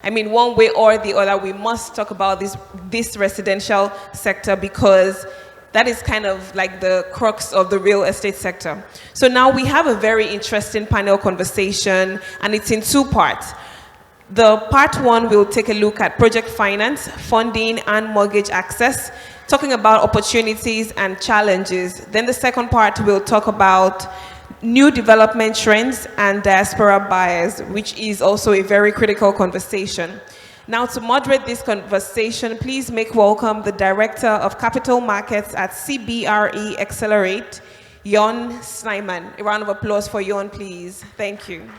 I mean, one way or the other, we must talk about this residential sector because that is kind of like the crux of the real estate sector. So now we have a very interesting panel conversation, and it's in two parts. The part one will take a look at project finance, funding, and mortgage access, talking about opportunities and challenges. Then the second part will talk about new development trends and diaspora buyers, which is also a very critical conversation. Now, to moderate this conversation, please make welcome the Director of Capital Markets at CBRE Accelerate, Jon Snyman. A round of applause for Jon, please. Thank you.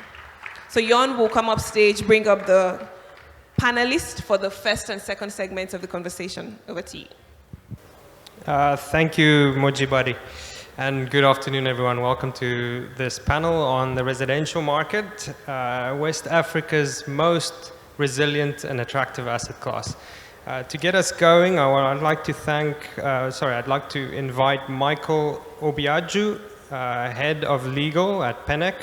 So Jon will come up stage, bring up the panelists for the first and second segments of the conversation. Over to you. Thank you, Mojibadi. And good afternoon, everyone. Welcome to this panel on the residential market, West Africa's most resilient and attractive asset class. To get us going, I'd like to invite Michael Obiaju, Head of Legal at PENEC,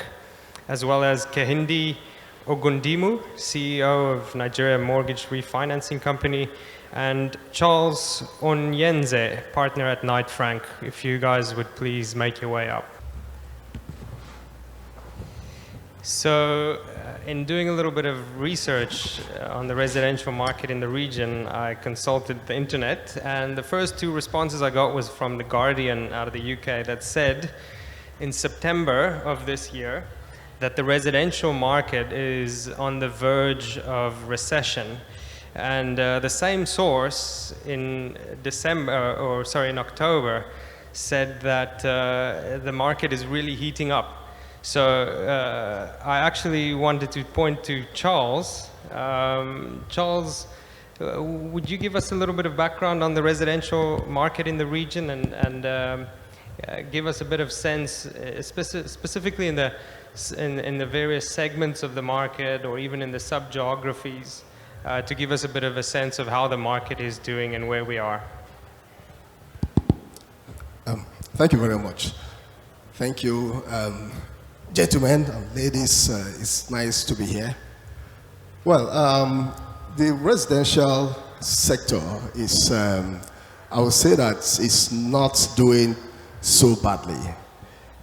as well as Kehinde Ogundimu, CEO of Nigeria Mortgage Refinancing Company, and Charles Onyenze, partner at Knight Frank. If you guys would please make your way up. So, in doing a little bit of research on the residential market in the region, I consulted the internet, and the first two responses I got was from The Guardian out of the UK that said, in September of this year, that the residential market is on the verge of recession. And the same source in October said that the market is really heating up. So I actually wanted to point to Charles. Charles, would you give us a little bit of background on the residential market in the region and give us a bit of sense, specifically in the various segments of the market or even in the sub-geographies, to give us a bit of a sense of how the market is doing and where we are. Thank you very much. Thank you, gentlemen and ladies. It's nice to be here. Well, the residential sector is, I would say that it's not doing so badly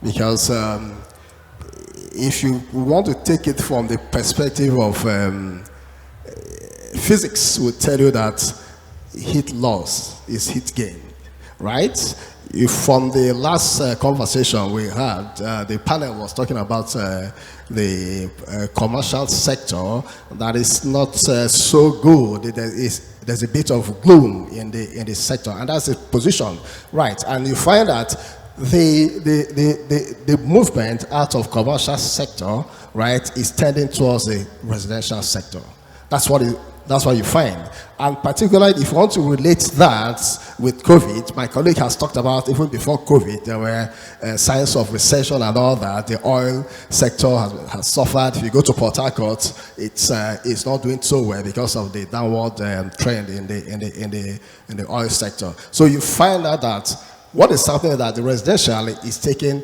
because if you want to take it from the perspective of physics would tell you that heat loss is heat gain, right? From the last conversation we had, the panel was talking about the commercial sector that is not so good. There's a bit of gloom in the sector, and that's the position, right? And you find that the movement out of commercial sector, right, is tending towards the residential sector. That's what you find. And particularly if you want to relate that with COVID, my colleague has talked about even before COVID, there were signs of recession and all that. The oil sector has suffered. If you go to Port Harcourt, it's not doing so well because of the downward trend in the oil sector. So you find out that what is happening that the residential is taking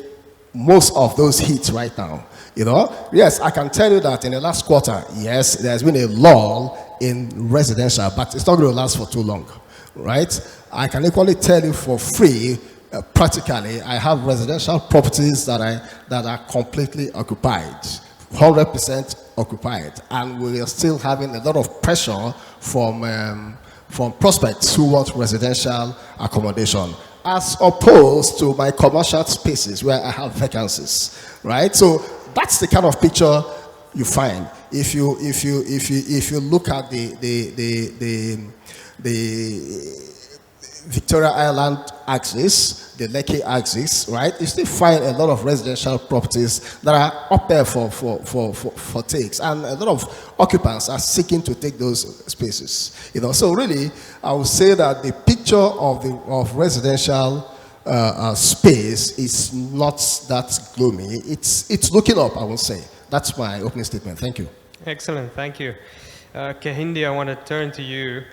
most of those hits right now. You know, yes, I can tell you that in the last quarter, yes, there's been a lull in residential, but it's not going to last for too long, right? I can equally tell you for free, practically, I have residential properties that are completely occupied, 100% occupied, and we are still having a lot of pressure from prospects who want residential accommodation, as opposed to my commercial spaces where I have vacancies, right? So that's the kind of picture you find if you look at the Victoria Island axis, the Lekki axis, right? You still find a lot of residential properties that are up there for takes, and a lot of occupants are seeking to take those spaces. You know, so really, I would say that the picture of residential space is not that gloomy. It's looking up, I would say. That's my opening statement. Thank you. Excellent, thank you. Kehinde, I want to turn to you.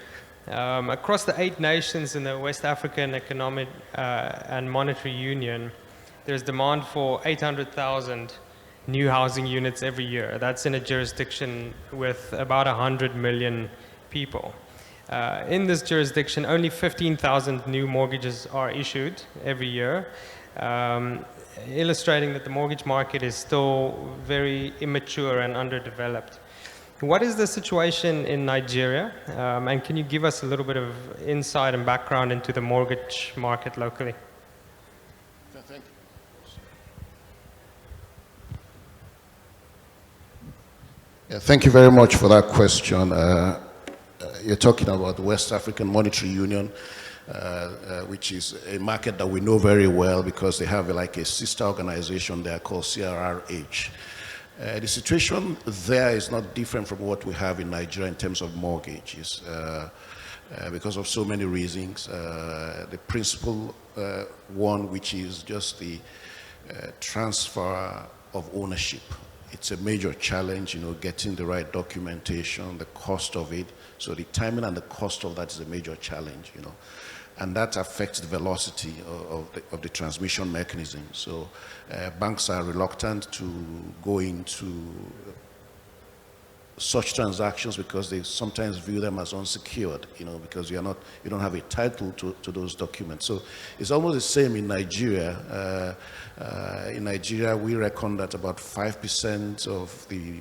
Across the 8 nations in the West African Economic and Monetary Union, there's demand for 800,000 new housing units every year. That's in a jurisdiction with about 100 million people. In this jurisdiction, only 15,000 new mortgages are issued every year, illustrating that the mortgage market is still very immature and underdeveloped. What is the situation in Nigeria? And can you give us a little bit of insight and background into the mortgage market locally? Thank you. Yeah, thank you very much for that question. You're talking about the West African Monetary Union, which is a market that we know very well because they have like a sister organization there called CRRH. The situation there is not different from what we have in Nigeria in terms of mortgages because of so many reasons. The principal one, which is just the transfer of ownership. It's a major challenge, you know, getting the right documentation, the cost of it. So the timing and the cost of that is a major challenge, you know. And that affects the velocity of the transmission mechanism. So banks are reluctant to go into such transactions because they sometimes view them as unsecured, you know, because you don't have a title to those documents. So it's almost the same in Nigeria. In Nigeria, we reckon that about 5% of the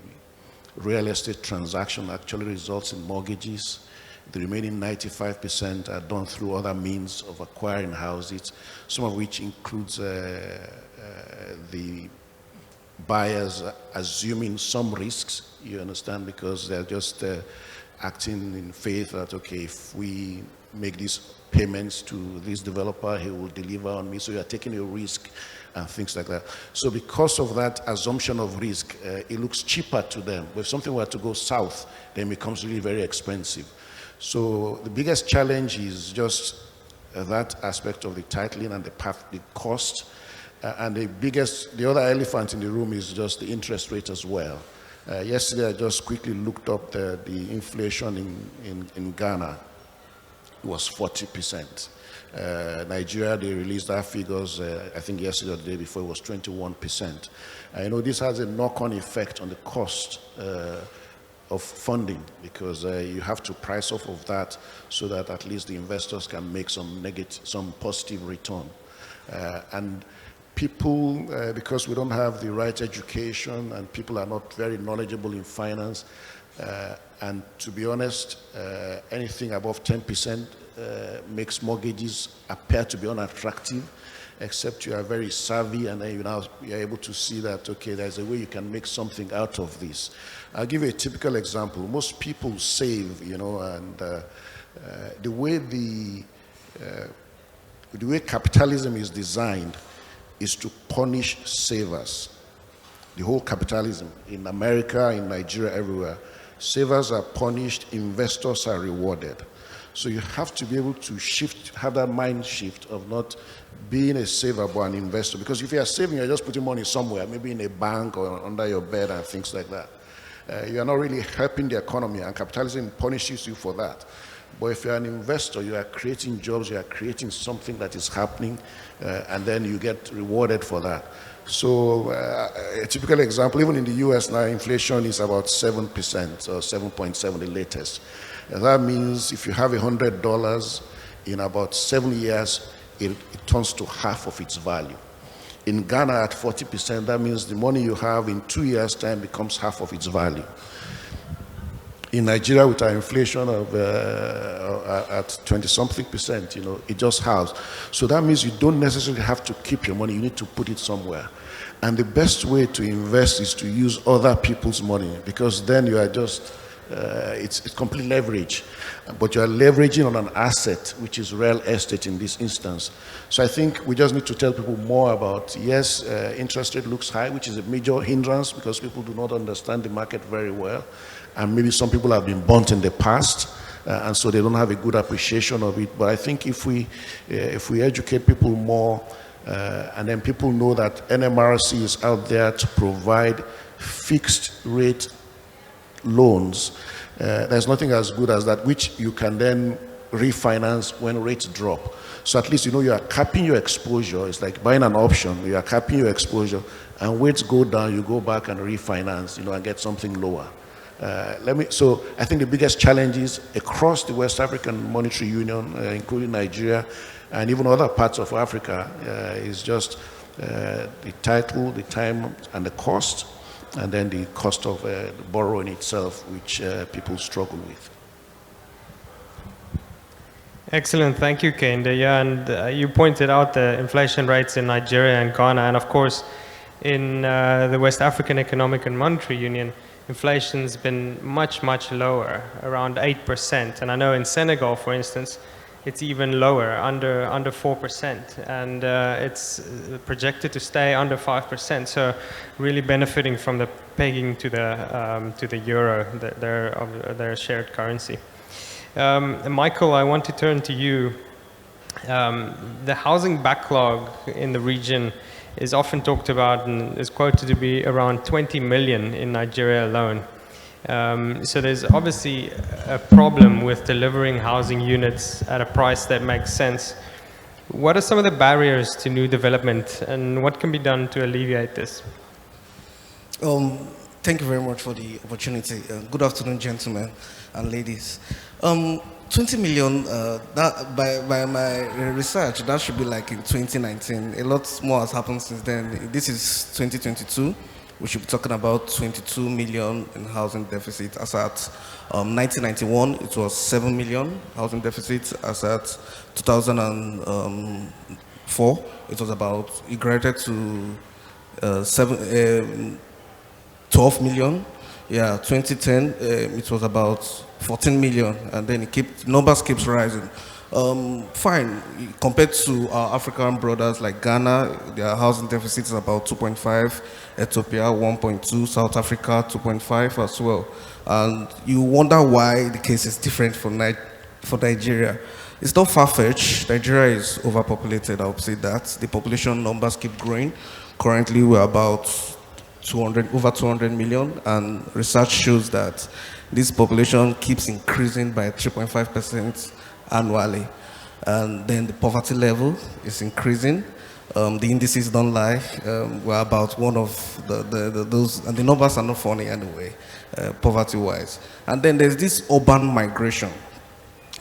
real estate transaction actually results in mortgages. The remaining 95% are done through other means of acquiring houses, some of which includes the buyers assuming some risks, you understand, because they're just acting in faith that, okay, if we make these payments to this developer, he will deliver on me. So you're taking a risk and things like that. So because of that assumption of risk, it looks cheaper to them. But if something were to go south, then it becomes really very expensive. So the biggest challenge is just that aspect of the titling and the cost. And the other elephant in the room is just the interest rate as well. Yesterday, I just quickly looked up the inflation in Ghana. It was 40%. Nigeria, they released their figures, I think yesterday or the day before, it was 21%. I know this has a knock-on effect on the cost of funding because you have to price off of that so that at least the investors can make some positive return. And people, because we don't have the right education and people are not very knowledgeable in finance, and to be honest, anything above 10% makes mortgages appear to be unattractive, except you are very savvy and then you're able to see that, okay, there's a way you can make something out of this. I'll give you a typical example. Most people save, you know, and the way capitalism is designed is to punish savers. The whole capitalism in America, in Nigeria, everywhere, savers are punished, investors are rewarded. So you have to be able to have that mind shift of not being a saver but an investor. Because if you are saving, you're just putting money somewhere, maybe in a bank or under your bed and things like that. You are not really helping the economy, and capitalism punishes you for that. But if you're an investor, you are creating jobs, you are creating something that is happening, and then you get rewarded for that. So a typical example, even in the US now, inflation is about 7% or 7.7, the latest. And that means if you have $100, in about 7 years, it turns to half of its value. In Ghana at 40%, that means the money you have in 2 years' time becomes half of its value. In Nigeria, with our inflation of at 20-something%, you know, it just halves. So that means you don't necessarily have to keep your money. You need to put it somewhere. And the best way to invest is to use other people's money, because then you are just, it's complete leverage. But you are leveraging on an asset, which is real estate in this instance. So I think we just need to tell people more about, yes, interest rate looks high, which is a major hindrance because people do not understand the market very well. And maybe some people have been burnt in the past, and so they don't have a good appreciation of it. But I think if we educate people more, and then people know that NMRC is out there to provide fixed rate loans, there's nothing as good as that, which you can then refinance when rates drop. So at least you know you are capping your exposure. It's like buying an option. You are capping your exposure, and rates go down, you go back and refinance, and get something lower. So I think the biggest challenges across the West African Monetary Union, including Nigeria and even other parts of Africa, is just the title, the time, and the cost, and then the cost of the borrowing itself, which people struggle with. Excellent, thank you, Kende. Yeah, and you pointed out the inflation rates in Nigeria and Ghana, and of course, in the West African Economic and Monetary Union, inflation's been much, much lower, around 8%. And I know in Senegal, for instance, it's even lower, under 4%. And it's projected to stay under 5%. So really benefiting from the pegging to the euro, their shared currency. Michael, I want to turn to you. The housing backlog in the region is often talked about and is quoted to be around 20 million in Nigeria alone. So there's obviously a problem with delivering housing units at a price that makes sense. What are some of the barriers to new development, and what can be done to alleviate this? Thank you very much for the opportunity. Good afternoon, gentlemen and ladies. 20 million, that by my research, that should be like in 2019. A lot more has happened since then. This is 2022. We should be talking about 22 million in housing deficit. As at 1991, it was 7 million housing deficit. As at 2004, it was it graduated to 12 million. Yeah, 2010, it was about 14 million, and then numbers keeps rising. Fine, compared to our African brothers like Ghana, their housing deficit is about 2.5, Ethiopia 1.2, South Africa 2.5 as well. And you wonder why the case is different for Nigeria. It's not far-fetched. Nigeria is overpopulated, I would say that. The population numbers keep growing. Currently, we're about over 200 million, and research shows that this population keeps increasing by 3.5% annually. And then the poverty level is increasing. The indices don't lie. We're about one of those, and the numbers are not funny anyway, poverty-wise. And then there's this urban migration.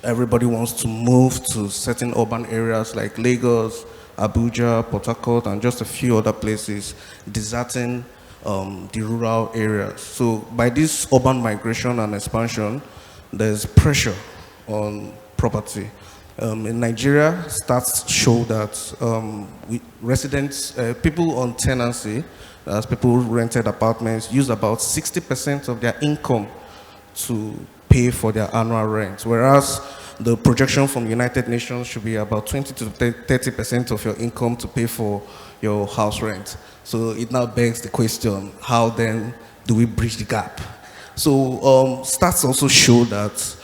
Everybody wants to move to certain urban areas like Lagos, Abuja, Port Harcourt, and just a few other places, deserting the rural areas. So by this urban migration and expansion, there's pressure on property. In Nigeria, stats show that people on tenancy, as people who rented apartments, use about 60% of their income to pay for their annual rent, whereas the projection from United Nations should be about 20 to 30% of your income to pay for your house rent. So it now begs the question, how then do we bridge the gap? So stats also show that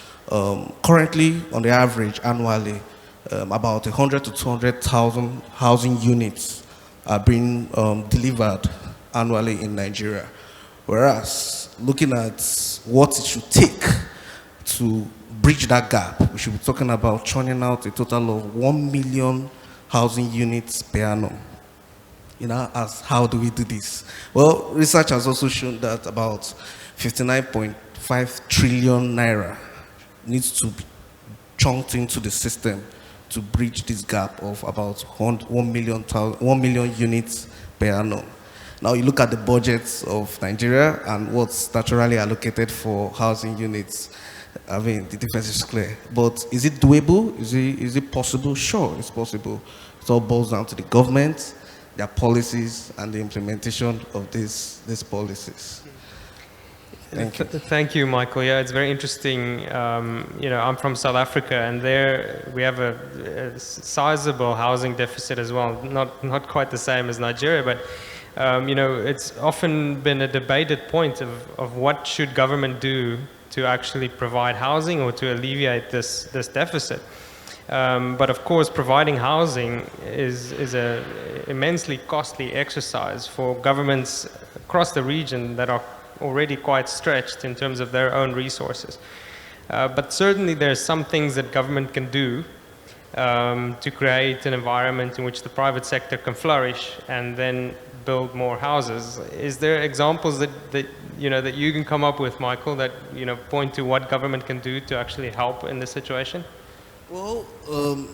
currently, on the average, annually, about 100 to 200,000 housing units are being delivered annually in Nigeria. Whereas, looking at what it should take to bridge that gap, we should be talking about churning out a total of 1 million housing units per annum. As how do we do this? Well, research has also shown that about 59.5 trillion naira needs to be chunked into the system to bridge this gap of about 1 million units per annum. Now you look at the budgets of Nigeria and what's naturally allocated for housing units. I mean, the difference is clear. But is it doable? Is it possible? Sure, it's possible. It all boils down to the government, their policies, and the implementation of these policies. Thank you. Thank you, Michael. Yeah, it's very interesting. I'm from South Africa, and there we have a sizable housing deficit as well. Not quite the same as Nigeria, but it's often been a debated point of what should government do to actually provide housing or to alleviate this deficit. But of course, providing housing is an immensely costly exercise for governments across the region that are already quite stretched in terms of their own resources. But certainly there's some things that government can do to create an environment in which the private sector can flourish and then build more houses. Is there examples that you can come up with, Michael, that point to what government can do to actually help in this situation? Well,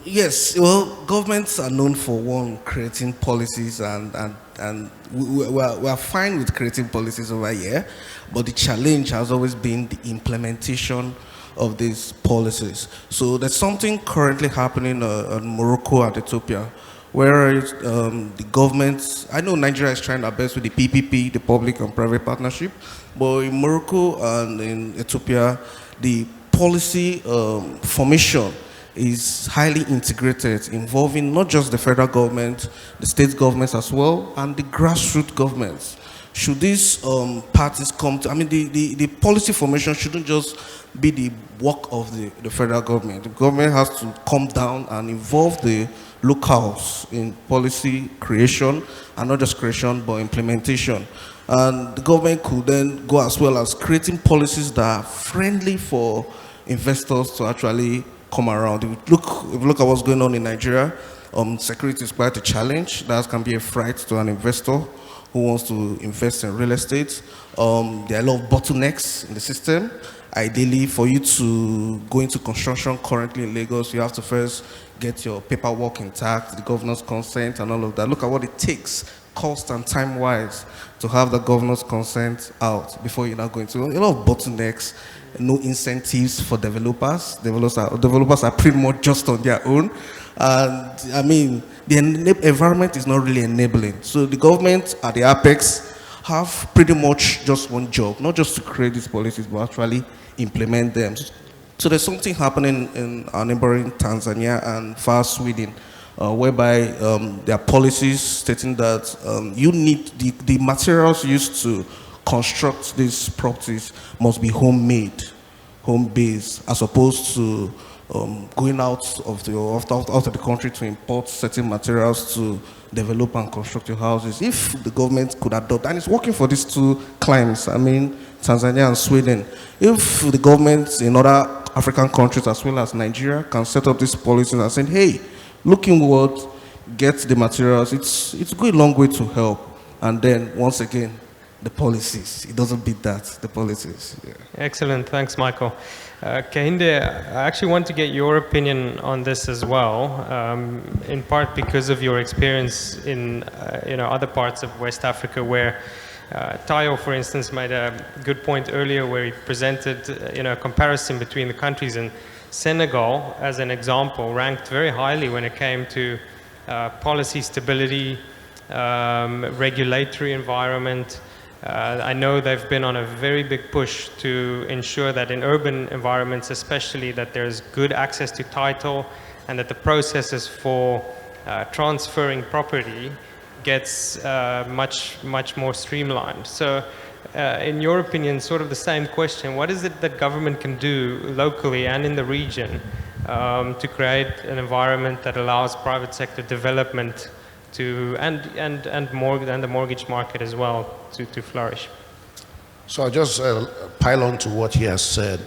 yes. Well, governments are known for creating policies, and we are fine with creating policies over here, but the challenge has always been the implementation of these policies. So there's something currently happening in Morocco and Ethiopia, where the governments, I know Nigeria is trying their best with the PPP, the public and private partnership, but in Morocco and in Ethiopia, the policy formation is highly integrated, involving not just the federal government, the state governments as well, and the grassroots governments. Should these parties come to, the policy formation shouldn't just be the work of the federal government. The government has to come down and involve the locals in policy creation, and not just creation, but implementation. And the government could then go as well as creating policies that are friendly for investors to actually come around. If you look at what's going on in Nigeria, security is quite a challenge. That can be a fright to an investor who wants to invest in real estate. There are a lot of bottlenecks in the system. Ideally, for you to go into construction currently in Lagos, you have to first get your paperwork intact, the governor's consent and all of that. Look at what it takes, cost and time-wise, to have the governor's consent out before you're not going to. A lot of bottlenecks, no incentives for developers. Developers are pretty much just on their own. And the environment is not really enabling. So the government at the apex have pretty much just one job, not just to create these policies, but actually implement them. So there's something happening in our neighboring Tanzania and far Sweden, whereby there are policies stating that you need the materials used to construct these properties must be homemade, home-based, as opposed to going out of the country to import certain materials to develop and construct your houses. If the government could adopt, and it's working for these two climes, Tanzania and Sweden, if the governments in other African countries as well as Nigeria can set up these policies and say, hey, look inward, get the materials, it's going a long way to help. And then once again, the policies. It doesn't beat that, the policies. Yeah. Excellent, thanks, Michael. Kehinde, I actually want to get your opinion on this as well, in part because of your experience in other parts of West Africa, where Tayo, for instance, made a good point earlier where he presented a comparison between the countries, and Senegal, as an example, ranked very highly when it came to policy stability, regulatory environment. I know they've been on a very big push to ensure that in urban environments especially, that there's good access to title and that the processes for transferring property gets much more streamlined. So in your opinion, sort of the same question, what is it that government can do locally and in the region to create an environment that allows private sector development and the mortgage market as well to flourish? So I'll just pile on to what he has said.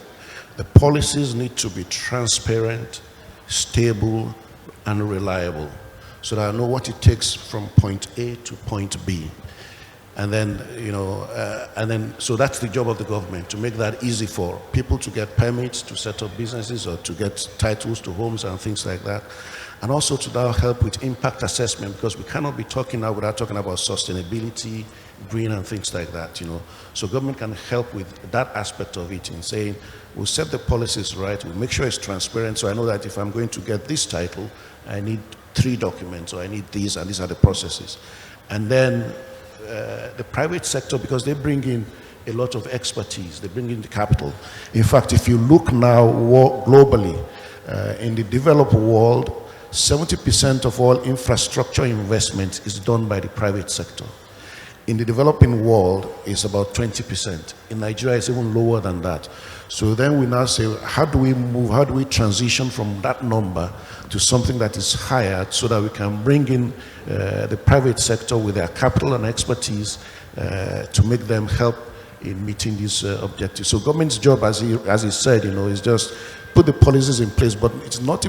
The policies need to be transparent, stable, and reliable, so that I know what it takes from point A to point B. And then, so that's the job of the government, to make that easy for people to get permits to set up businesses or to get titles to homes and things like that. And also to now help with impact assessment, because we cannot be talking now without talking about sustainability, green and things like that, So government can help with that aspect of it in saying, we'll set the policies right, we'll make sure it's transparent, so I know that if I'm going to get this title, I need 3 documents, or I need these, and these are the processes. And then the private sector, because they bring in a lot of expertise, they bring in the capital. In fact, if you look now globally, in the developed world, 70% of all infrastructure investment is done by the private sector. In the developing world, it's about 20%. In Nigeria, it's even lower than that. So then we now say, how do we transition from that number to something that is higher, so that we can bring in the private sector with their capital and expertise to make them help in meeting these objectives. So government's job, as he said, is just put the policies in place, but it's not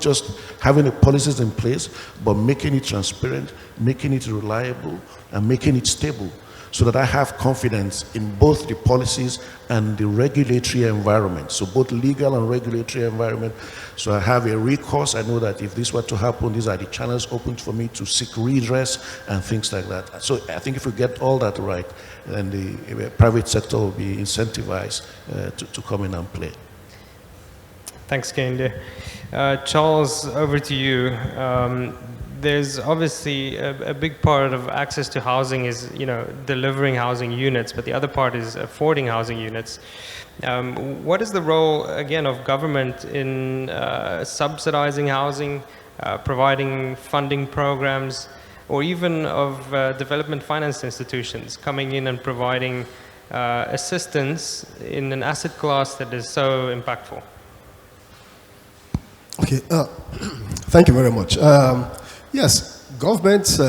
just having the policies in place, but making it transparent, making it reliable, and making it stable, so that I have confidence in both the policies and the regulatory environment. So both legal and regulatory environment. So I have a recourse. I know that if this were to happen, these are the channels open for me to seek redress and things like that. So I think if we get all that right, then the private sector will be incentivized to come in and play. Thanks, Kende. Charles, over to you. There's obviously a big part of access to housing is, delivering housing units, but the other part is affording housing units. What is the role, again, of government in subsidizing housing, providing funding programs, or even of development finance institutions coming in and providing assistance in an asset class that is so impactful? Okay, thank you very much. Yes, government,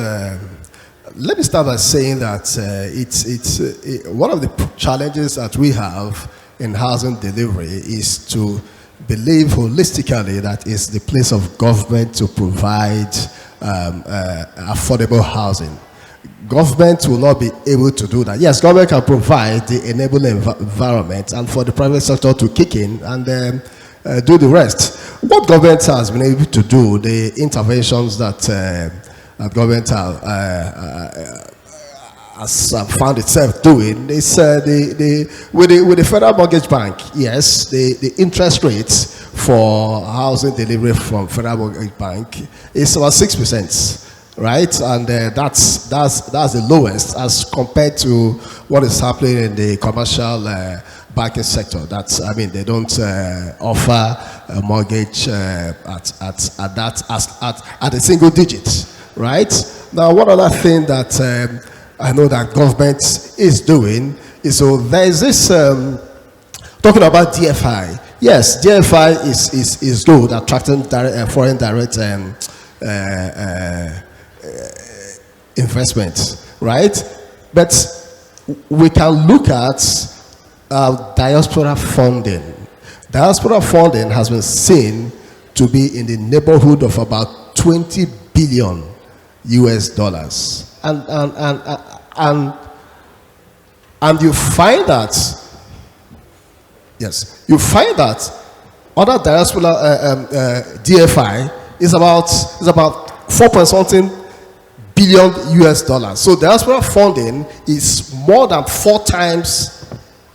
let me start by saying that it's one of the challenges that we have in housing delivery is to believe holistically that it's the place of government to provide affordable housing. Government will not be able to do that. Yes, government can provide the enabling environment and for the private sector to kick in and do the rest. What government has been able to do, the interventions that government has found itself doing, is with the Federal Mortgage Bank. Yes, the interest rates for housing delivery from Federal Mortgage Bank is about 6%, right? And that's the lowest as compared to what is happening in the commercial banking sector. They don't offer a mortgage at a single digit, right? Now, one other thing that I know that government is doing is, so there is this talking about DFI. Yes, DFI is good, attracting foreign direct investment, right? But we can look at diaspora funding. Diaspora funding has been seen to be in the neighborhood of about 20 billion US dollars. And you find that, yes, you find that other diaspora DFI is about 4.something billion US dollars. So diaspora funding is more than 4 times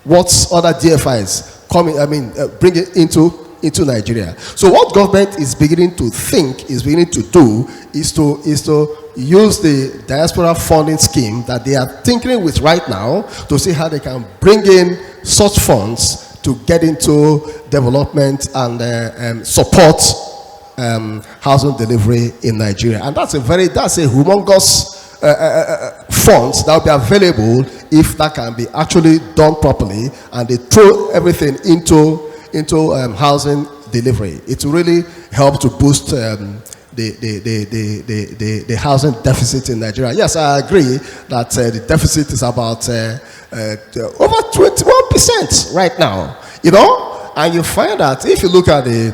what other DFIs bring it into Nigeria. So what government is beginning to do is to use the diaspora funding scheme that they are tinkering with right now to see how they can bring in such funds to get into development and support housing delivery in Nigeria. And that's a humongous funds that will be available if that can be actually done properly, and they throw everything into housing delivery. It will really help to boost the housing deficit in Nigeria. Yes, I agree that the deficit is about over 21% right now. And you find that if you look at the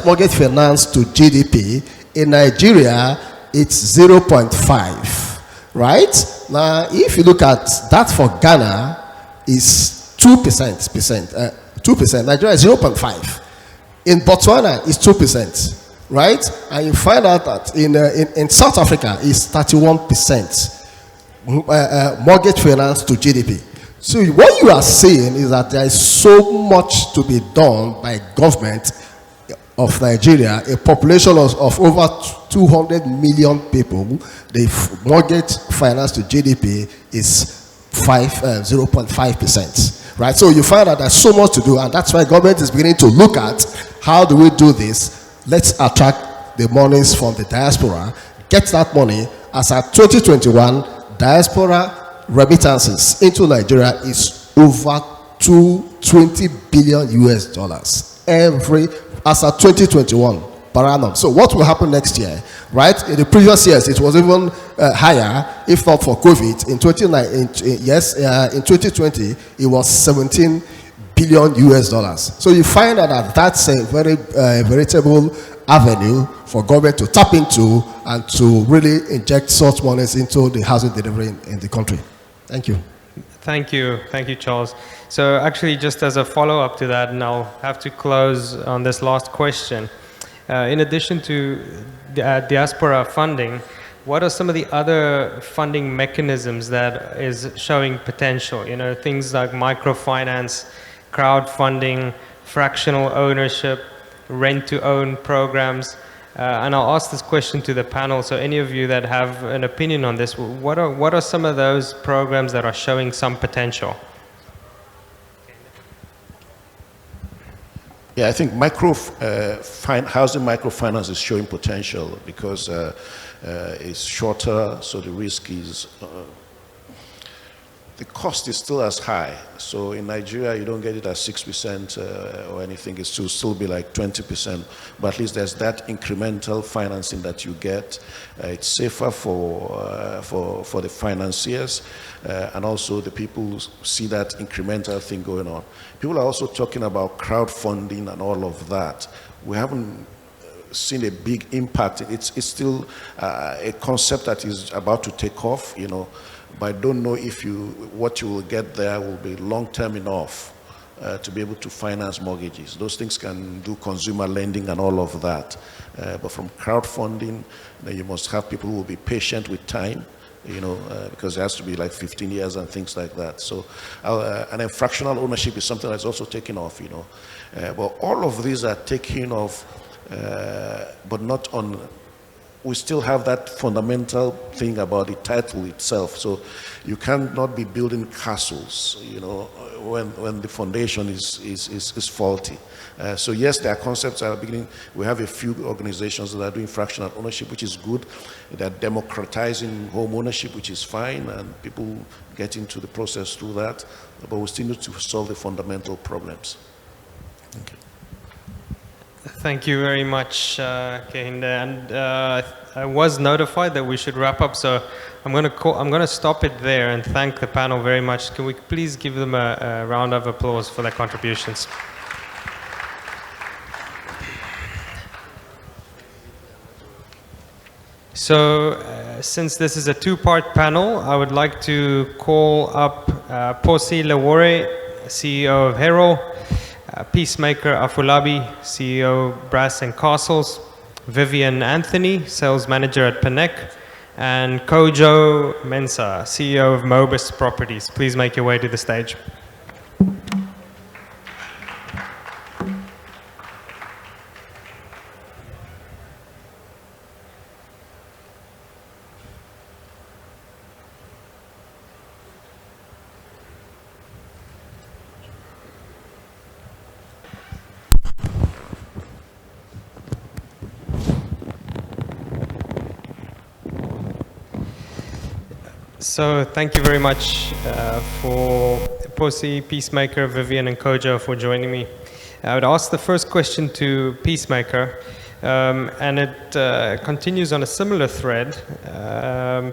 mortgage finance to GDP in Nigeria, it's 0.5, right? Now, if you look at that for Ghana, is 2%. Nigeria is 0.5. In Botswana, it's 2%, right? And you find out that in South Africa, it's 31% mortgage finance to GDP. So what you are saying is that there is so much to be done by government of Nigeria, a population of over 200 million people. The mortgage finance to GDP is 0.5%, right? So you find that there's so much to do, and that's why government is beginning to look at how do we do this. Let's attract the monies from the diaspora, get that money. As at 2021, diaspora remittances into Nigeria is over 220 billion US dollars as at 2021 per annum. So what will happen next year, right? In the previous years, it was even higher, if not for COVID. In 2020, it was 17 billion US dollars. So you find that that's a very veritable avenue for government to tap into and to really inject such monies into the housing delivery in the country. Thank you. Thank you, Charles. So actually, just as a follow-up to that, and I'll have to close on this last question. In addition to diaspora funding, what are some of the other funding mechanisms that is showing potential? You know, things like microfinance, crowdfunding, fractional ownership, rent-to-own programs. And I'll ask this question to the panel. So any of you that have an opinion on this, what are some of those programs that are showing some potential? Yeah, I think housing microfinance is showing potential because it's shorter, so the risk is the cost is still as high. So in Nigeria, you don't get it at 6% or anything. It should still be like 20%. But at least there's that incremental financing that you get. It's safer for the financiers and also the people who see that incremental thing going on. People are also talking about crowdfunding and all of that. We haven't seen a big impact. It's still a concept that is about to take off, you know. But I don't know if what you will get there will be long-term enough to be able to finance mortgages. Those things can do consumer lending and all of that. But from crowdfunding, you must have people who will be patient with time, you know, because it has to be like 15 years and things like that. So, and then fractional ownership is something that's also taking off, you know. But all of these are taking off, but not on. We still have that fundamental thing about the title itself. So you cannot be building castles, you know, when the foundation is faulty. So yes, there are concepts that are beginning. We have a few organizations that are doing fractional ownership, which is good. They're democratizing home ownership, which is fine, and people get into the process through that. But we still need to solve the fundamental problems. Thank you. Thank you very much, Kehinde. And I was notified that we should wrap up, so I'm going to stop it there and thank the panel very much. Can we please give them a round of applause for their contributions? So, since this is a two-part panel, I would like to call up Posi Lawore, CEO of Hero, Peacemaker Afolabi, CEO Brass and Castles, Vivian Anthony, Sales Manager at Panek, and Kojo Mensah, CEO of Mobus Properties. Please make your way to the stage. So thank you very much for Posi, Peacemaker, Vivian, and Kojo for joining me. I would ask the first question to Peacemaker, and it continues on a similar thread.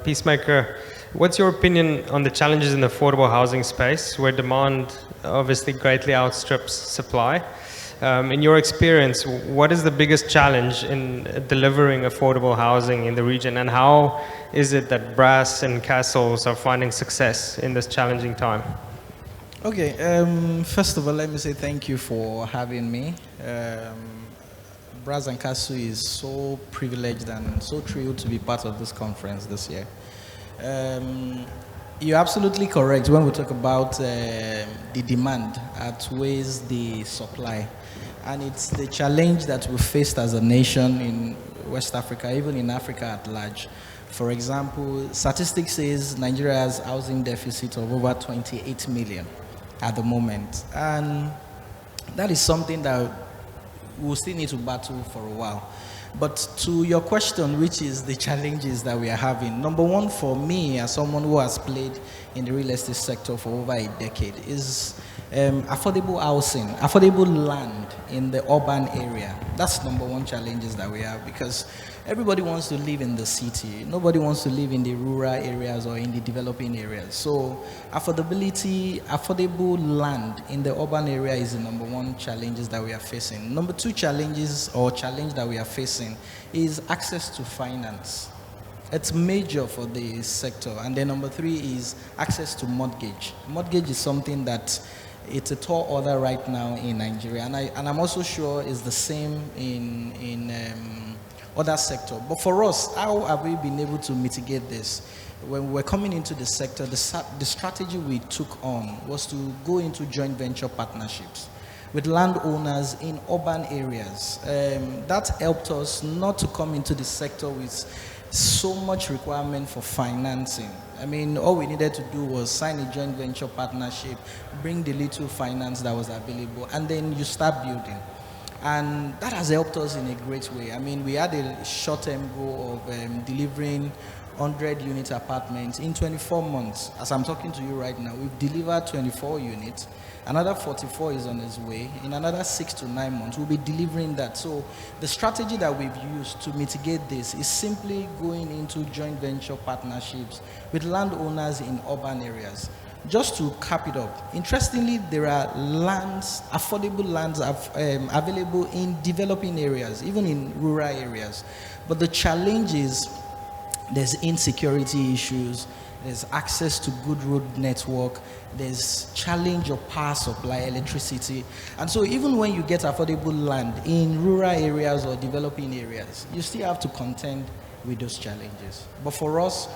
Peacemaker, what's your opinion on the challenges in the affordable housing space, where demand obviously greatly outstrips supply? In your experience, what is the biggest challenge in delivering affordable housing in the region, and how is it that Brass and Castles are finding success in this challenging time? Okay, first of all, let me say thank you for having me. Brass and Castles is so privileged and so thrilled to be part of this conference this year. You're absolutely correct when we talk about the demand outweighs the supply. And it's the challenge that we faced as a nation in West Africa, even in Africa at large. For example, statistics says Nigeria has housing deficit of over 28 million at the moment. And that is something that we'll still need to battle for a while. But to your question, which is the challenges that we are having, number one for me, as someone who has played in the real estate sector for over a decade, is affordable housing, affordable land in the urban area. That's number one challenges that we have, because everybody wants to live in the city. Nobody wants to live in the rural areas or in the developing areas. So affordability, affordable land in the urban area is the number one challenges that we are facing. Number two challenges or challenge that we are facing is access to finance. It's major for the sector. And then number three is access to mortgage. Mortgage is something that it's a tall order right now in Nigeria. And I'm also sure it's the same in other sector. But for us, how have we been able to mitigate this? When we're coming into the sector, the strategy we took on was to go into joint venture partnerships with landowners in urban areas. That helped us not to come into the sector with so much requirement for financing. I mean, all we needed to do was sign a joint venture partnership, bring the little finance that was available, and then you start building. And that has helped us in a great way. I mean, we had a short-term goal of delivering 100-unit apartments in 24 months. As I'm talking to you right now, we've delivered 24 units. Another 44 is on its way. In another 6 to 9 months, we'll be delivering that. So the strategy that we've used to mitigate this is simply going into joint venture partnerships with landowners in urban areas. Just to cap it up, interestingly, there are lands, affordable lands available in developing areas, even in rural areas. But the challenge is there's insecurity issues, there's access to good road network, there's challenge of power supply, electricity. And so even when you get affordable land in rural areas or developing areas, you still have to contend with those challenges. But for us,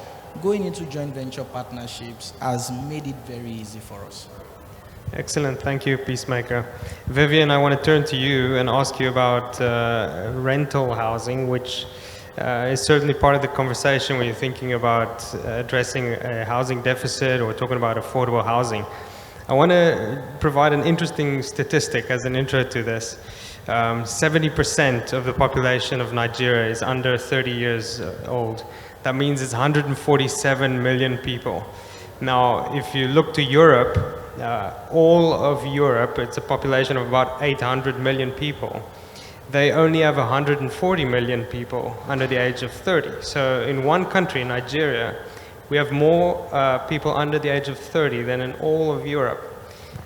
going into joint venture partnerships has made it very easy for us. Excellent, thank you, Peacemaker. Vivian, I want to turn to you and ask you about rental housing, which is certainly part of the conversation when you're thinking about addressing a housing deficit or talking about affordable housing. I want to provide an interesting statistic as an intro to this. 70% of the population of Nigeria is under 30 years old. That means it's 147 million people. Now, if you look to Europe, all of Europe, it's a population of about 800 million people. They only have 140 million people under the age of 30. So in one country, Nigeria, we have more people under the age of 30 than in all of Europe.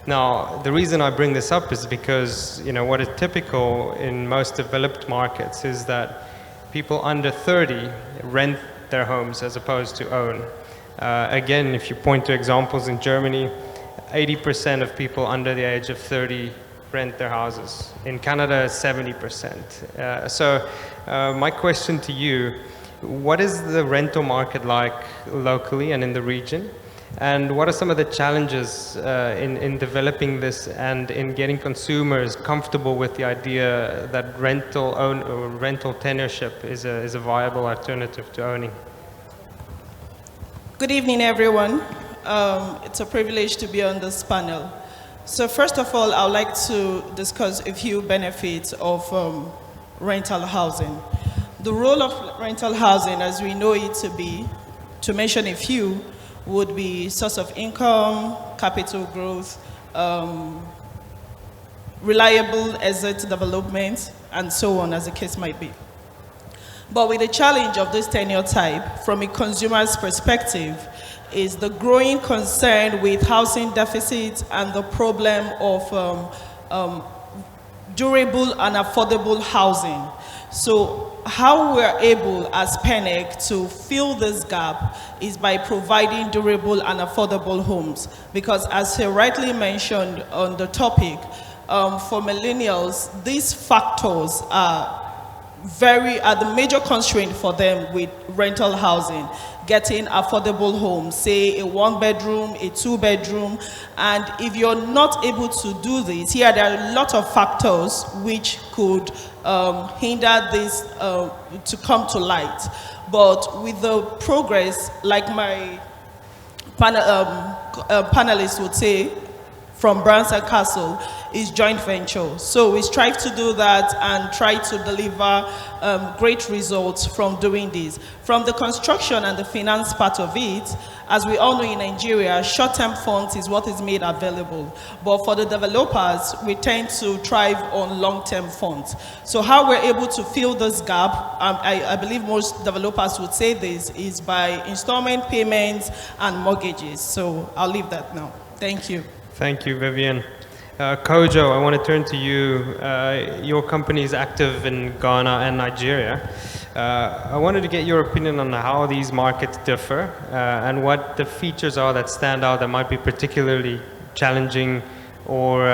Now, the reason I bring this up is because, what is typical in most developed markets is that people under 30 rent their homes as opposed to own. Again, if you point to examples in Germany, 80% of people under the age of 30 rent their houses. In Canada, 70%. So my question to you, what is the rental market like locally and in the region? And what are some of the challenges in developing this and in getting consumers comfortable with the idea that rental tenureship is a viable alternative to owning? Good evening, everyone. It's a privilege to be on this panel. So first of all, I would like to discuss a few benefits of rental housing. The role of rental housing, as we know it to be, to mention a few, would be source of income, capital growth, reliable asset development, and so on, as the case might be. But with the challenge of this tenure type, from a consumer's perspective, is the growing concern with housing deficits and the problem of durable and affordable housing. So how we're able as PENEC to fill this gap is by providing durable and affordable homes. Because as he rightly mentioned on the topic, for millennials, these factors are the major constraint for them with rental housing. Getting affordable homes, say a 1-bedroom, a 2-bedroom, and if you're not able to do this, here there are a lot of factors which could hinder this to come to light. But with the progress, like my panelists would say, from Brands and Castle is joint venture. So we strive to do that and try to deliver great results from doing this. From the construction and the finance part of it, as we all know in Nigeria, short-term funds is what is made available. But for the developers, we tend to thrive on long-term funds. So how we're able to fill this gap, I believe most developers would say this, is by installment payments and mortgages. So I'll leave that now. Thank you. Thank you, Vivian. Kojo, I want to turn to you. Your company is active in Ghana and Nigeria. I wanted to get your opinion on how these markets differ and what the features are that stand out that might be particularly challenging, or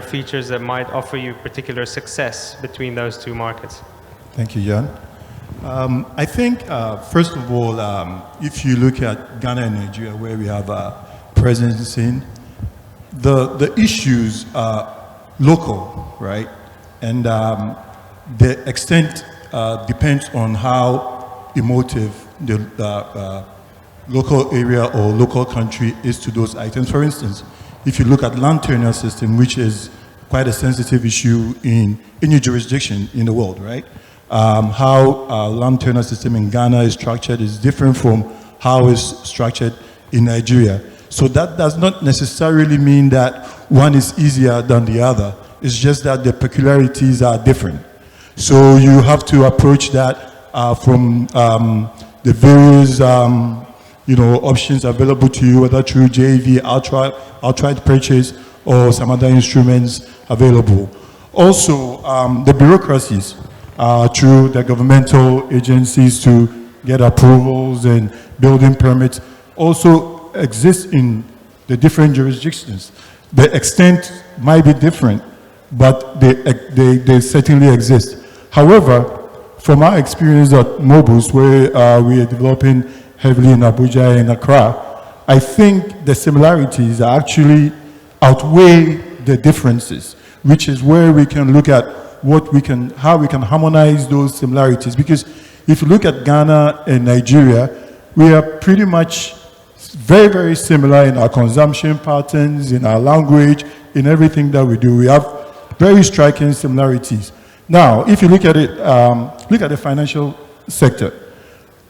features that might offer you particular success between those two markets. Thank you, Jan. I think, first of all, if you look at Ghana and Nigeria, where we have a presence in, the issues are local, right? And the extent depends on how emotive the local area or local country is to those items. For instance, if you look at land tenure system, which is quite a sensitive issue in any jurisdiction in the world, right? How land tenure system in Ghana is structured is different from how it's structured in Nigeria. So that does not necessarily mean that one is easier than the other. It's just that the peculiarities are different. So you have to approach that from the various options available to you, whether through JV, outright purchase, or some other instruments available. Also, the bureaucracies through the governmental agencies to get approvals and building permits also exist in the different jurisdictions. The extent might be different, but they certainly exist. However, from our experience at Mobus, where we are developing heavily in Abuja and Accra, I think the similarities actually outweigh the differences, which is where we can look at how we can harmonize those similarities. Because if you look at Ghana and Nigeria, we are pretty much very, very similar in our consumption patterns, in our language, in everything that we do. We have very striking similarities. Now, if you look at it, look at the financial sector.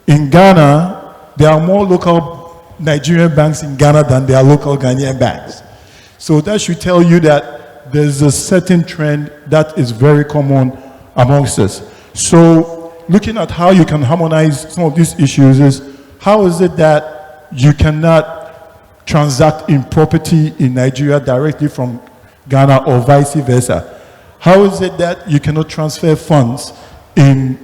In Ghana, there are more local Nigerian banks in Ghana than there are local Ghanaian banks. So that should tell you that there's a certain trend that is very common amongst us. So looking at how you can harmonize some of these issues is, how is it that you cannot transact in property in Nigeria directly from Ghana or vice versa? How is it that you cannot transfer funds in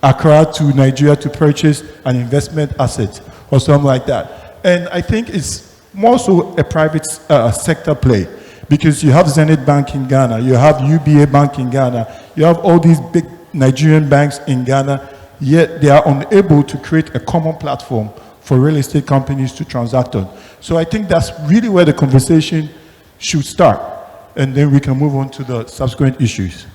Accra to Nigeria to purchase an investment asset or something like that? And I think it's more so a private sector play, because you have Zenith Bank in Ghana, you have UBA Bank in Ghana, you have all these big Nigerian banks in Ghana, yet they are unable to create a common platform for real estate companies to transact on. So I think that's really where the conversation should start, and then we can move on to the subsequent issues.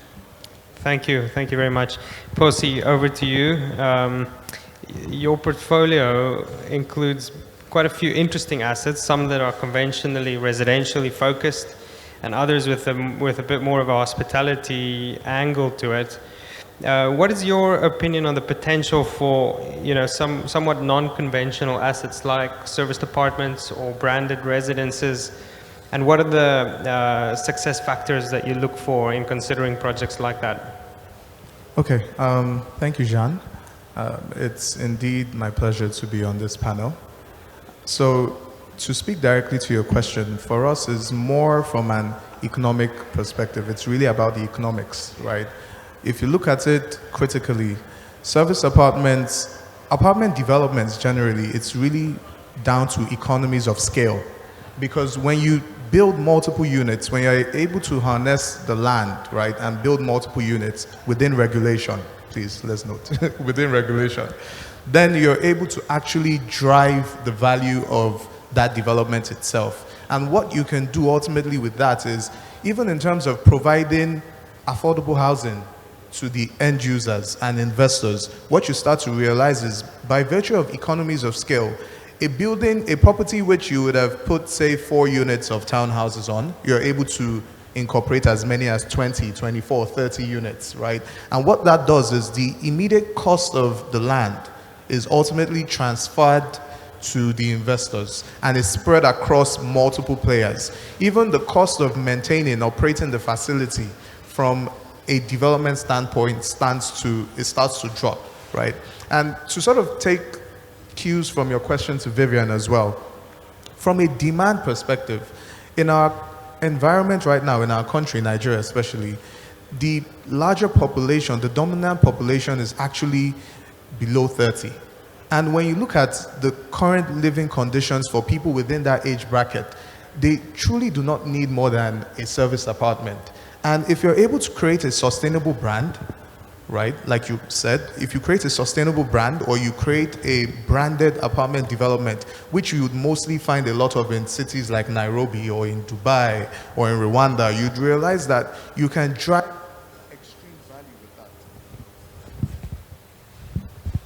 Thank you very much. Posi, over to you. Your portfolio includes quite a few interesting assets, some that are conventionally residentially focused, and others with a bit more of a hospitality angle to it. What is your opinion on the potential for somewhat non-conventional assets like service departments or branded residences, and what are the success factors that you look for in considering projects like that? Okay, thank you, Jean. It's indeed my pleasure to be on this panel. So to speak directly to your question, for us is more from an economic perspective. It's really about the economics, right? If you look at it critically, service apartments, apartment developments generally, it's really down to economies of scale. Because when you build multiple units, when you're able to harness the land, right, and build multiple units within regulation, please, let's note, within regulation, then you're able to actually drive the value of that development itself. And what you can do ultimately with that is, even in terms of providing affordable housing to the end users and investors, what you start to realize is, by virtue of economies of scale, A building, a property which you would have put, say, 4 units of townhouses on, you're able to incorporate as many as 20, 24, 30 units, right? And what that does is the immediate cost of the land is ultimately transferred to the investors and is spread across multiple players. Even the cost of maintaining, operating the facility from a development standpoint starts to drop, right? And to sort of take cues from your question to Vivian as well, from a demand perspective, in our environment right now, in our country, Nigeria especially, the larger population, the dominant population is actually below 30. And when you look at the current living conditions for people within that age bracket, they truly do not need more than a service apartment. And if you're able to create a sustainable brand, right, like you said, if you create a sustainable brand or you create a branded apartment development, which you would mostly find a lot of in cities like Nairobi or in Dubai or in Rwanda, you'd realize that you can drive extreme value with that.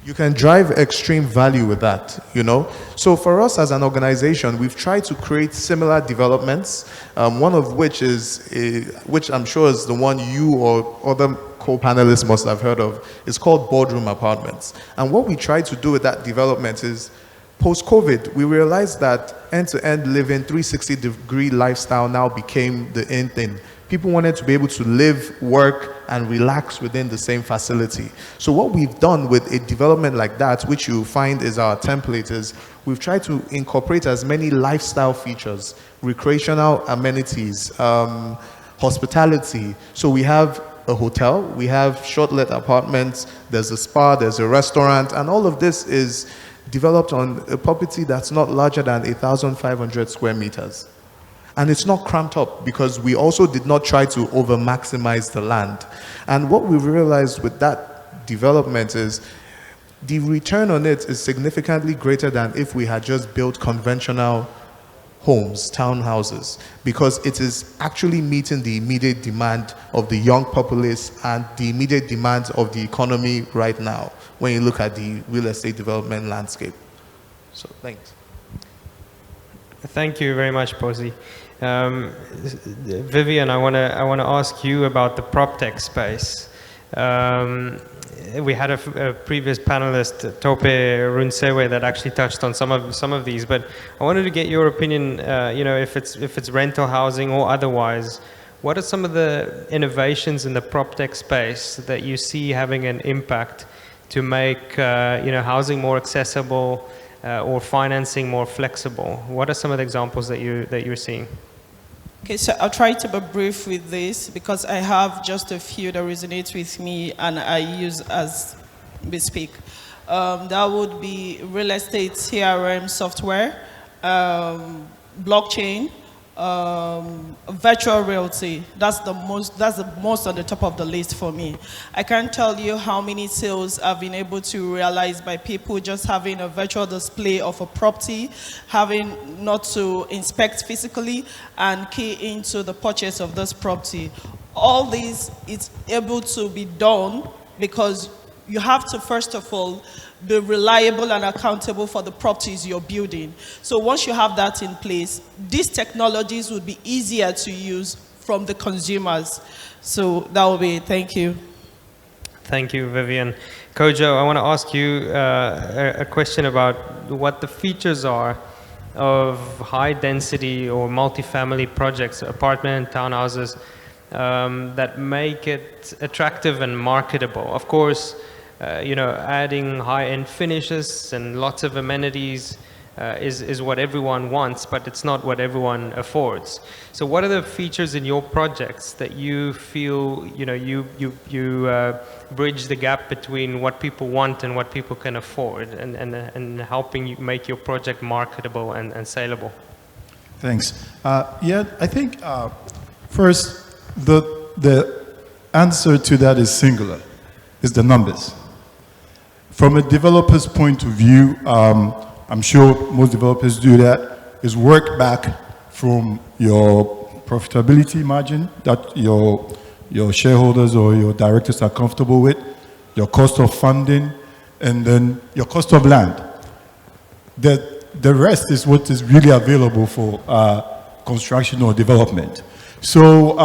You can drive extreme value with that, you know? So for us as an organization, we've tried to create similar developments, one of which is, which I'm sure is the one you or other co-panelists must have heard of, is called Boardroom Apartments. And what we tried to do with that development is, post-COVID, we realized that end-to-end living, 360-degree lifestyle now became the in thing. People wanted to be able to live, work, and relax within the same facility. So what we've done with a development like that, which you find is our template, is we've tried to incorporate as many lifestyle features, recreational amenities, hospitality. So we have a hotel, we have short-let apartments, there's a spa, there's a restaurant, and all of this is developed on a property that's not larger than 1,500 square meters. And it's not cramped up because we also did not try to over-maximize the land. And what we realized with that development is the return on it is significantly greater than if we had just built conventional homes, townhouses, because it is actually meeting the immediate demand of the young populace and the immediate demands of the economy right now when you look at the real estate development landscape. So thanks. Thank you very much, Posi. Vivian, I want to ask you about the PropTech space. We had a previous panelist, Tope Runsewe, that actually touched on some of these, but I wanted to get your opinion. You know, if it's rental housing or otherwise, what are some of the innovations in the PropTech space that you see having an impact to make you know, housing more accessible or financing more flexible? What are some of the examples that you're seeing? Okay, so I'll try to be brief with this because I have just a few that resonate with me and I use as we speak. That would be real estate CRM software, blockchain, virtual reality. That's the most on the top of the list for me. I can't tell you how many sales I've been able to realize by people just having a virtual display of a property, having not to inspect physically and key into the purchase of this property. All this is able to be done because you have to, first of all, be reliable and accountable for the properties you're building. So once you have that in place, these technologies would be easier to use from the consumers. So that will be it. Thank you. Thank you, Vivian. Kojo, I want to ask you a question about what the features are of high density or multifamily projects, apartment, townhouses, that make it attractive and marketable. Of course, you know, adding high-end finishes and lots of amenities is what everyone wants, but it's not what everyone affords. So what are the features in your projects that you feel, you know, you bridge the gap between what people want and what people can afford, and helping you make your project marketable and saleable? Thanks. Yeah, I think first, the answer to that is singular, is the numbers. From a developer's point of view, I'm sure most developers do that, is work back from your profitability margin that your shareholders or your directors are comfortable with, your cost of funding, and then your cost of land. The the rest is what is really available for construction or development. So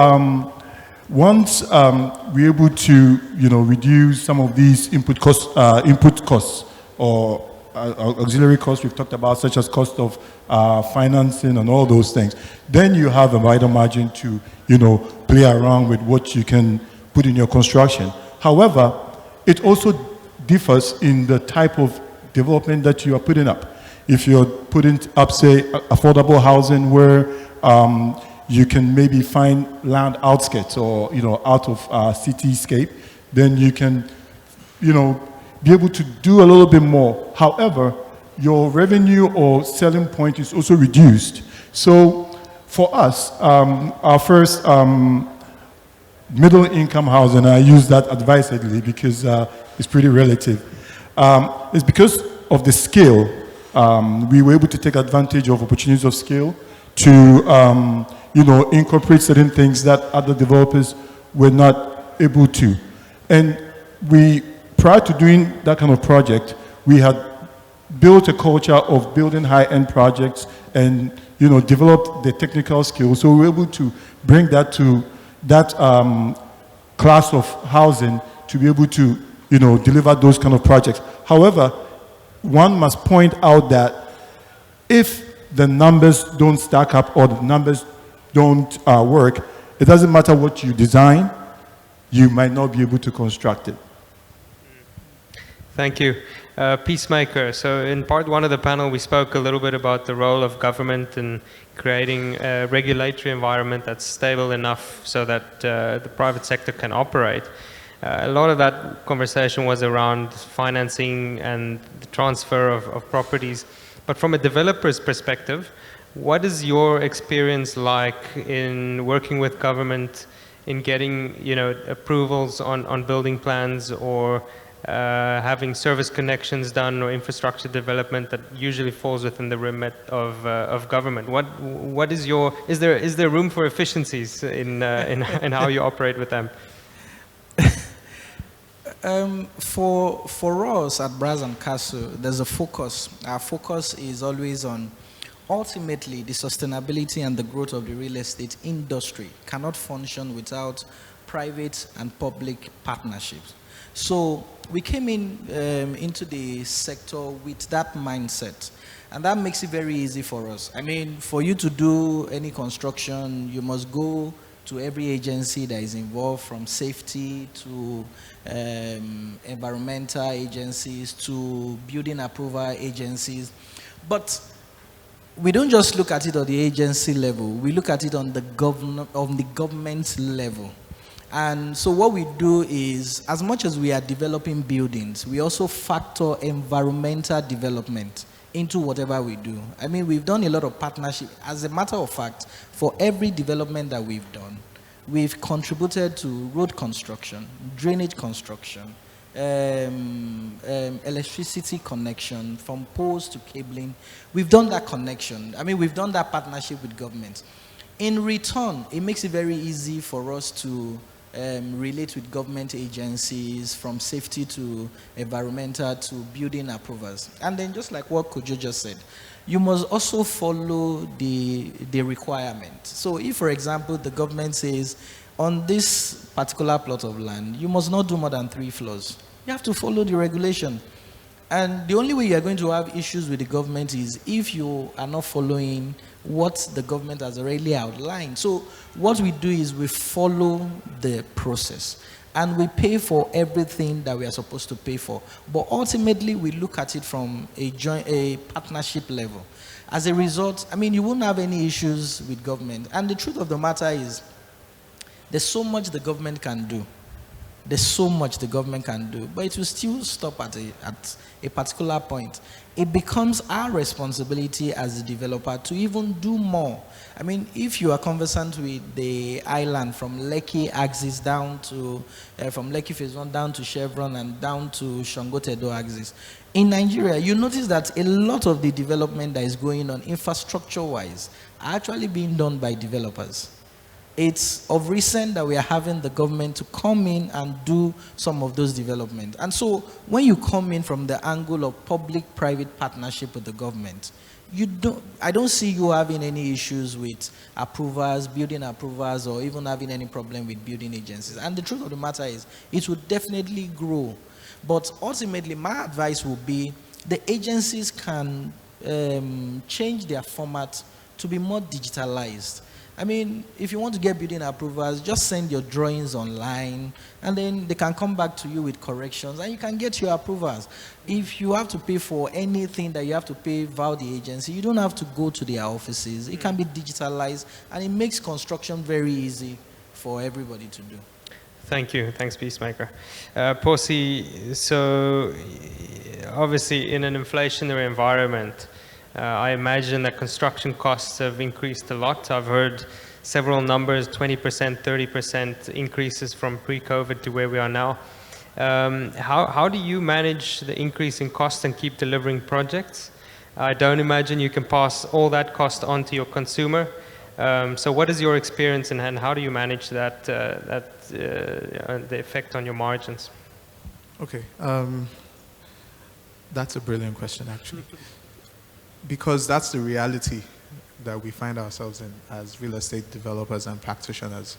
once we're able to, reduce some of these input costs or auxiliary costs we've talked about, such as cost of financing and all those things, then you have a wider margin to, play around with what you can put in your construction. However, it also differs in the type of development that you are putting up. If you're putting up, say, affordable housing where you can maybe find land outskirts or, out of cityscape, then you can, be able to do a little bit more. However, your revenue or selling point is also reduced. So for us, our first middle income housing, I use that advisedly because it's pretty relative. It's because of the scale. We were able to take advantage of opportunities of scale to, incorporate certain things that other developers were not able to. And prior to doing that kind of project, we had built a culture of building high-end projects and, developed the technical skills. So we were able to bring that to that class of housing to be able to, deliver those kind of projects. However, one must point out that if the numbers don't stack up or the numbers don't work, it doesn't matter what you design, you might not be able to construct it. Thank you. Peacemaker. So in part one of the panel, we spoke a little bit about the role of government in creating a regulatory environment that's stable enough so that the private sector can operate. A lot of that conversation was around financing and the transfer of properties. But from a developer's perspective, what is your experience like in working with government in getting, approvals on building plans or having service connections done or infrastructure development that usually falls within the remit of government? What is there room for efficiencies in how you operate with them? For us at Brass and Castle, there's a focus. Our focus is always on ultimately the sustainability and the growth of the real estate industry cannot function without private and public partnerships. So we came into the sector with that mindset, and that makes it very easy for us. I mean, for you to do any construction, you must go to every agency that is involved, from safety to environmental agencies to building approval agencies. But we don't just look at it on the agency level, we look at it on the government level. And so what we do is, as much as we are developing buildings, we also factor environmental development into whatever we do. I mean, we've done a lot of partnership. As a matter of fact, for every development that we've done, we've contributed to road construction, drainage construction, electricity connection, from poles to cabling. We've done that connection. I mean, we've done that partnership with government. In return, it makes it very easy for us to relate with government agencies, from safety to environmental to building approvals. And then, just like what Kojo just said, you must also follow the requirement. So if, for example, the government says, on this particular plot of land, you must not do more than 3 floors. You have to follow the regulation. And the only way you are going to have issues with the government is if you are not following what the government has already outlined. So what we do is we follow the process and we pay for everything that we are supposed to pay for. But ultimately, we look at it from a partnership level. As a result, I mean, you won't have any issues with government. And the truth of the matter is, there's so much the government can do. There's so much the government can do, but it will still stop at a particular point. It becomes our responsibility as a developer to even do more. I mean, if you are conversant with the island from Lekki axis down to, from Lekki Phase 1 down to Chevron and down to Shangotedo axis, in Nigeria, you notice that a lot of the development that is going on infrastructure-wise are actually being done by developers. It's of recent that we are having the government to come in and do some of those developments. And so when you come in from the angle of public-private partnership with the government, I don't see you having any issues with approvers, building approvers, or even having any problem with building agencies. And the truth of the matter is, it will definitely grow. But ultimately, my advice would be the agencies can change their format to be more digitalized. I mean, if you want to get building approvals, just send your drawings online, and then they can come back to you with corrections, and you can get your approvals. If you have to pay for anything that you have to pay via the agency, you don't have to go to their offices. It can be digitalized, and it makes construction very easy for everybody to do. Thank you. Thanks, Peacemaker. Posi, so obviously in an inflationary environment, I imagine that construction costs have increased a lot. I've heard several numbers, 20%, 30% increases from pre-COVID to where we are now. How do you manage the increase in cost and keep delivering projects? I don't imagine you can pass all that cost on to your consumer. So what is your experience and how do you manage that, the effect on your margins? Okay, that's a brilliant question, actually. Because that's the reality that we find ourselves in as real estate developers and practitioners.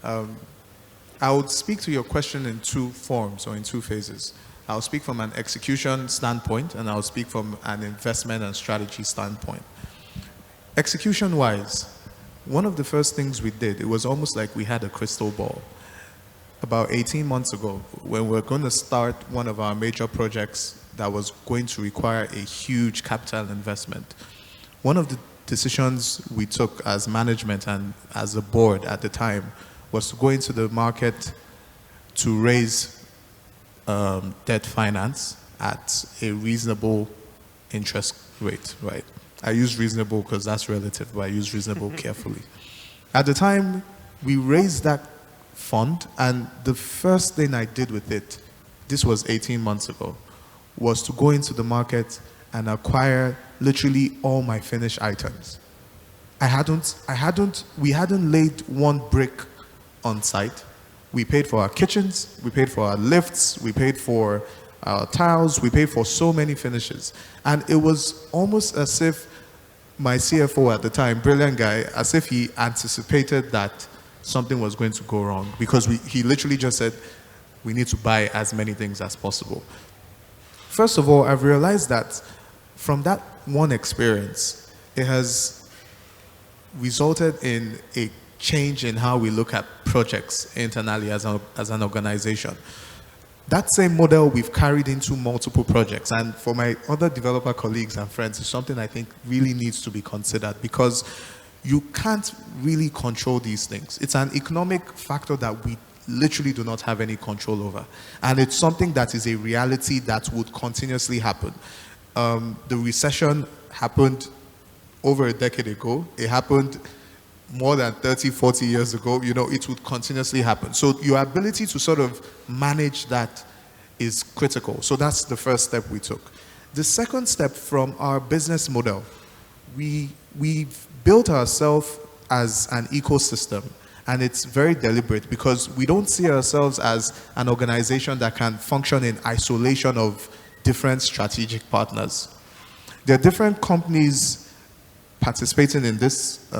I would speak to your question in two forms or in two phases. I'll speak from an execution standpoint and I'll speak from an investment and strategy standpoint. Execution-wise, one of the first things we did, it was almost like we had a crystal ball. About 18 months ago, when we were going to start one of our major projects that was going to require a huge capital investment, one of the decisions we took as management and as a board at the time was to go into the market to raise debt finance at a reasonable interest rate, right? I use reasonable because that's relative, but I use reasonable carefully. At the time, we raised that fund, and the first thing I did with it, this was 18 months ago, was to go into the market and acquire literally all my finished items. We hadn't laid one brick on site. We paid for our kitchens, we paid for our lifts, we paid for our tiles, we paid for so many finishes. And it was almost as if my CFO at the time, brilliant guy, as if he anticipated that something was going to go wrong, because he literally just said, we need to buy as many things as possible. First of all, I've realized that from that one experience, it has resulted in a change in how we look at projects internally as an organization. That same model we've carried into multiple projects, and for my other developer colleagues and friends, is something I think really needs to be considered, because you can't really control these things. It's an economic factor that we literally do not have any control over. And it's something that is a reality that would continuously happen. The recession happened over a decade ago. It happened more than 30, 40 years ago. You know, it would continuously happen. So your ability to sort of manage that is critical. So that's the first step we took. The second step from our business model, we've built ourselves as an ecosystem. And it's very deliberate, because we don't see ourselves as an organization that can function in isolation of different strategic partners. There are different companies participating in this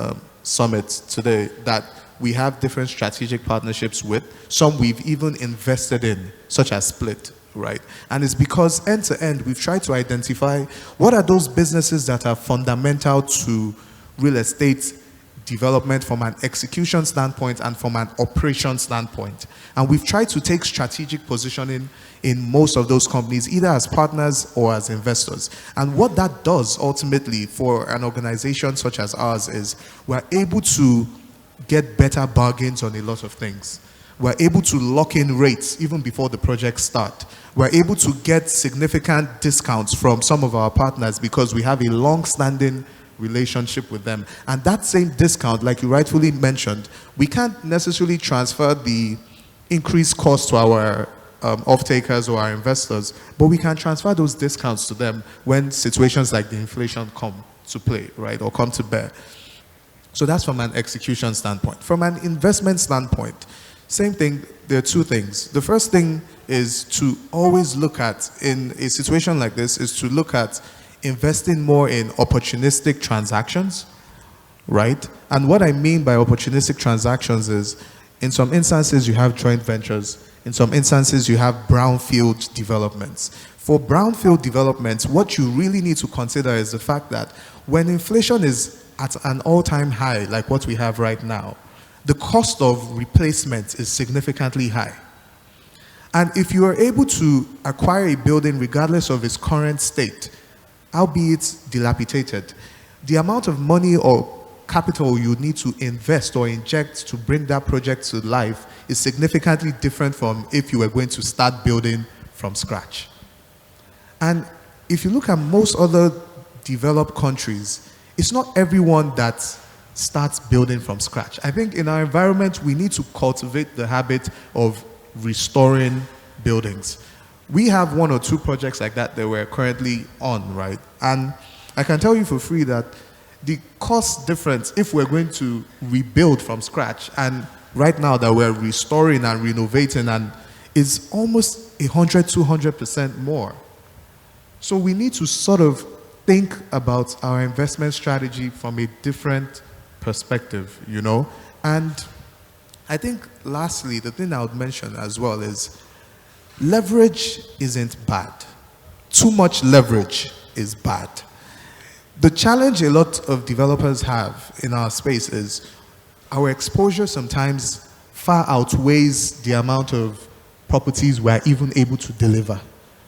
summit today that we have different strategic partnerships with. Some we've even invested in, such as Split, right? And it's because end to end, we've tried to identify what are those businesses that are fundamental to real estate development from an execution standpoint and from an operation standpoint. And we've tried to take strategic positioning in most of those companies, either as partners or as investors. And what that does ultimately for an organization such as ours is we're able to get better bargains on a lot of things. We're able to lock in rates even before the projects start. We're able to get significant discounts from some of our partners because we have a long-standing relationship with them. And that same discount, like you rightfully mentioned, we can't necessarily transfer the increased cost to our off-takers or our investors, but we can transfer those discounts to them when situations like the inflation come to play, right, or come to bear. So that's from an execution standpoint. From an investment standpoint, same thing. There are two things. The first thing is to always look at, in a situation like this, is to look at, investing more in opportunistic transactions, right? And what I mean by opportunistic transactions is, in some instances you have joint ventures, in some instances you have brownfield developments. For brownfield developments, what you really need to consider is the fact that when inflation is at an all-time high, like what we have right now, the cost of replacement is significantly high. And if you are able to acquire a building regardless of its current state, albeit dilapidated, the amount of money or capital you need to invest or inject to bring that project to life is significantly different from if you were going to start building from scratch. And if you look at most other developed countries, it's not everyone that starts building from scratch. I think in our environment, we need to cultivate the habit of restoring buildings. We have 1 or 2 projects like that we're currently on, right? And I can tell you for free that the cost difference, if we're going to rebuild from scratch, and right now that we're restoring and renovating, and is almost 100-200% more. So we need to sort of think about our investment strategy from a different perspective, you know? And I think lastly, the thing I would mention as well is leverage isn't bad. Too much leverage is bad. The challenge a lot of developers have in our space is our exposure sometimes far outweighs the amount of properties we're even able to deliver.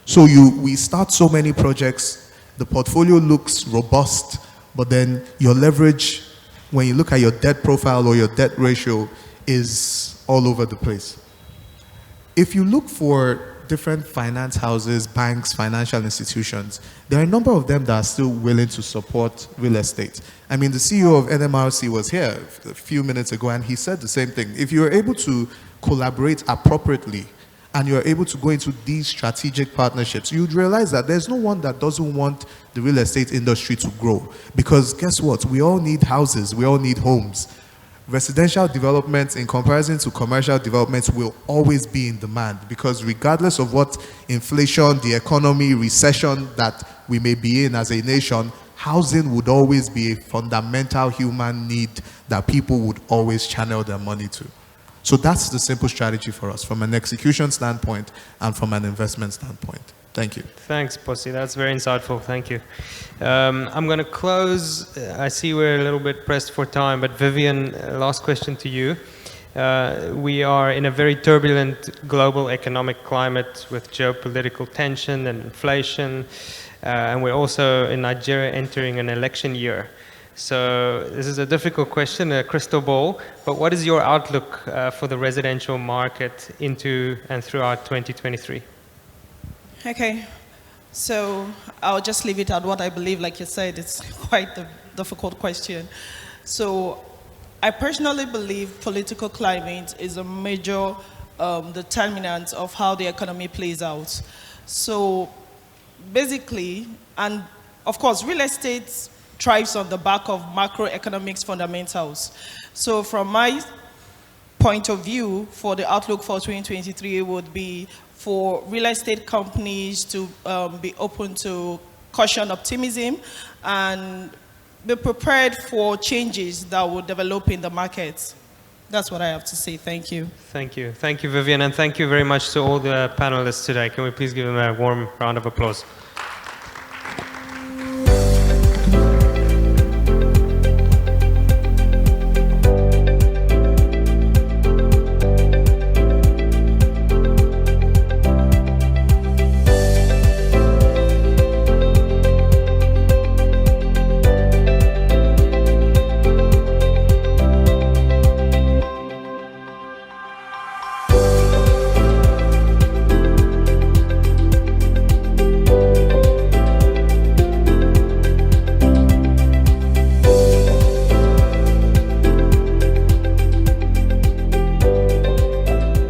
So we start so many projects, the portfolio looks robust, but then your leverage, when you look at your debt profile or your debt ratio, is all over the place. If you look for different finance houses, banks, financial institutions, there are a number of them that are still willing to support real estate. I mean, the CEO of NMRC was here a few minutes ago, and he said the same thing. If you are able to collaborate appropriately, and you're able to go into these strategic partnerships, you'd realize that there's no one that doesn't want the real estate industry to grow. Because guess what? We all need houses, we all need homes. Residential developments in comparison to commercial developments will always be in demand, because regardless of what inflation, the economy, recession that we may be in as a nation, housing would always be a fundamental human need that people would always channel their money to. So that's the simple strategy for us from an execution standpoint and from an investment standpoint. Thank you. Thanks, Posi. That's very insightful. Thank you. I'm going to close. I see we're a little bit pressed for time, but Vivian, last question to you. We are in a very turbulent global economic climate with geopolitical tension and inflation, and we're also in Nigeria entering an election year. So this is a difficult question, a crystal ball, but what is your outlook for the residential market into and throughout 2023? Okay, so I'll just leave it at what I believe. Like you said, it's quite a difficult question. So I personally believe political climate is a major determinant of how the economy plays out. So basically, and of course, real estate thrives on the back of macroeconomics fundamentals. So from my point of view, for the outlook for 2023 would be for real estate companies to be open to caution optimism and be prepared for changes that will develop in the market. That's what I have to say. Thank you. Thank you. Thank you, Vivian, and thank you very much to all the panelists today. Can we please give them a warm round of applause?